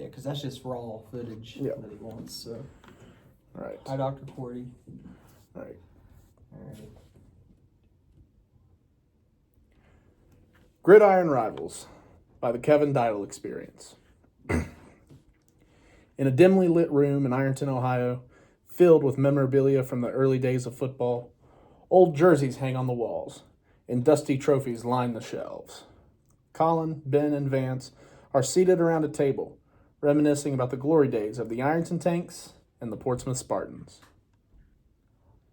Yeah, because that's just raw footage that he wants. So, all right. Hi, Dr. Cordy. All right. All right. Gridiron Rivals by the Kevin Didle Experience. In a dimly lit room in Ironton, Ohio, filled with memorabilia from the early days of football, old jerseys hang on the walls, and dusty trophies line the shelves. Colin, Ben, and Vance are seated around a table, reminiscing about the glory days of the Ironton Tanks and the Portsmouth Spartans.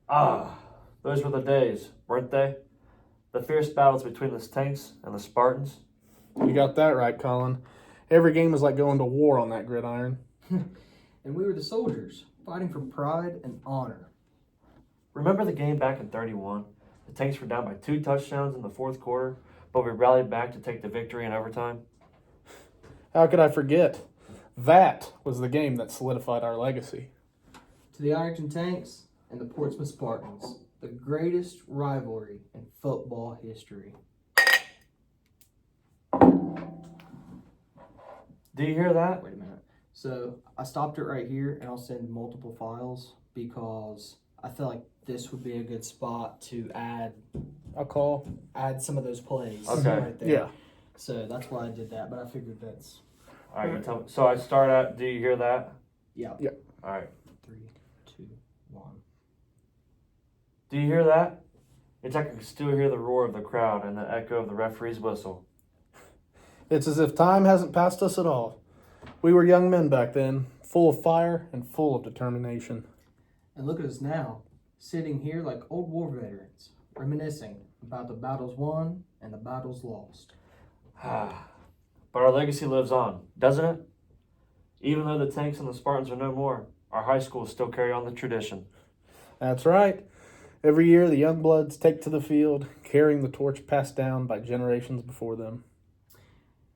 Ah, those were the days, weren't they? The fierce battles between the Tanks and the Spartans. You got that right, Colin. Every game was like going to war on that gridiron. And we were the soldiers, fighting for pride and honor. Remember the game back in 31? The Tanks were down by 2 touchdowns in the fourth quarter, but we rallied back to take the victory in overtime. How could I forget? That was the game that solidified our legacy. To the Ironton Tanks and the Portsmouth Spartans, the greatest rivalry in football history. Do you hear that? Wait a minute. So I stopped it right here, and I'll send multiple files because I feel like this would be a good spot to add some of those plays Okay. right there. Yeah. So that's why I did that, but I figured that's All right, you tell me. So I start at, do you hear that? yeah. All right. 3, 2, 1. Do you hear that? It's like I can still hear the roar of the crowd and the echo of the referee's whistle. It's as if time hasn't passed us at all. We were young men back then, full of fire and full of determination. And look at us now, sitting here like old war veterans, reminiscing about the battles won and the battles lost. But our legacy lives on, doesn't it? Even though the Tanks and the Spartans are no more, our high schools still carry on the tradition. That's right. Every year, the young bloods take to the field, carrying the torch passed down by generations before them.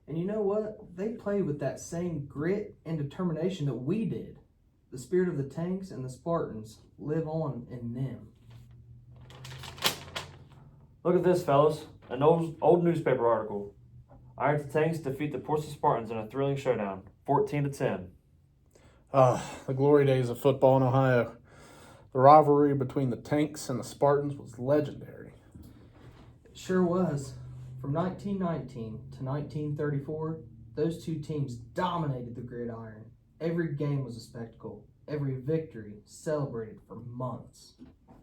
And you know what? They play with that same grit and determination that we did. The spirit of the Tanks and the Spartans live on in them. Look at this, fellas. An old newspaper article. Ironton Tanks defeat the Portsmouth Spartans in a thrilling showdown, 14-10. The glory days of football in Ohio. The rivalry between the Tanks and the Spartans was legendary. It sure was. From 1919 to 1934, those two teams dominated the gridiron. Every game was a spectacle. Every victory celebrated for months.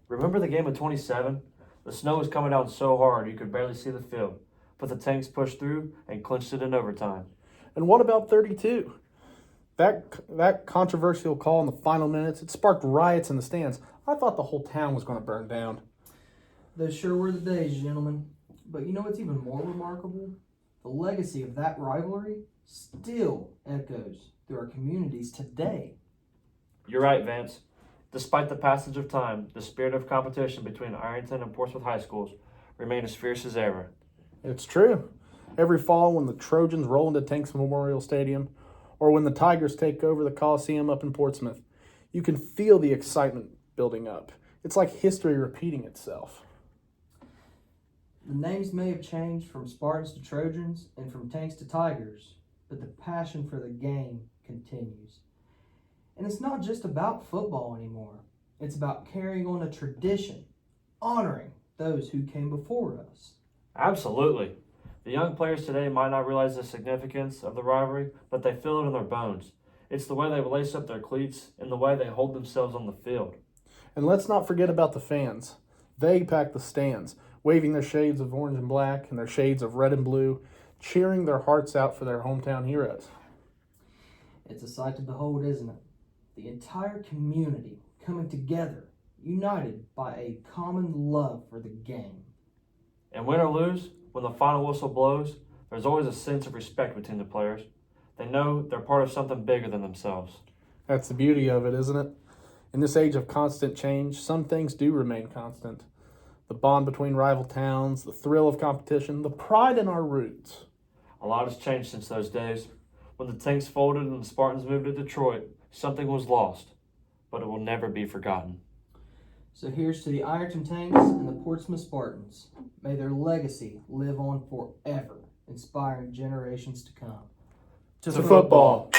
Remember the game of 27? The snow was coming down so hard you could barely see the field, but the Tanks pushed through and clinched it in overtime. And what about 32? That controversial call in the final minutes, it sparked riots in the stands. I thought the whole town was going to burn down. Those sure were the days, gentlemen. But you know what's even more remarkable? The legacy of that rivalry still echoes through our communities today. You're right, Vance. Despite the passage of time, the spirit of competition between Ironton and Portsmouth high schools remained as fierce as ever. It's true. Every fall when the Trojans roll into Tanks Memorial Stadium, or when the Tigers take over the Coliseum up in Portsmouth, you can feel the excitement building up. It's like history repeating itself. The names may have changed from Spartans to Trojans and from Tanks to Tigers, but the passion for the game continues. And it's not just about football anymore. It's about carrying on a tradition, honoring those who came before us. Absolutely. The young players today might not realize the significance of the rivalry, but they feel it in their bones. It's the way they lace up their cleats and the way they hold themselves on the field. And let's not forget about the fans. They pack the stands, waving their shades of orange and black and their shades of red and blue, cheering their hearts out for their hometown heroes. It's a sight to behold, isn't it? The entire community coming together, united by a common love for the game. And win or lose, when the final whistle blows, there's always a sense of respect between the players. They know they're part of something bigger than themselves. That's the beauty of it, isn't it? In this age of constant change, some things do remain constant. The bond between rival towns, the thrill of competition, the pride in our roots. A lot has changed since those days. When the Tanks folded and the Spartans moved to Detroit, something was lost, but it will never be forgotten. So here's to the Ironton Tanks and the Portsmouth Spartans. May their legacy live on forever, inspiring generations to come. To football.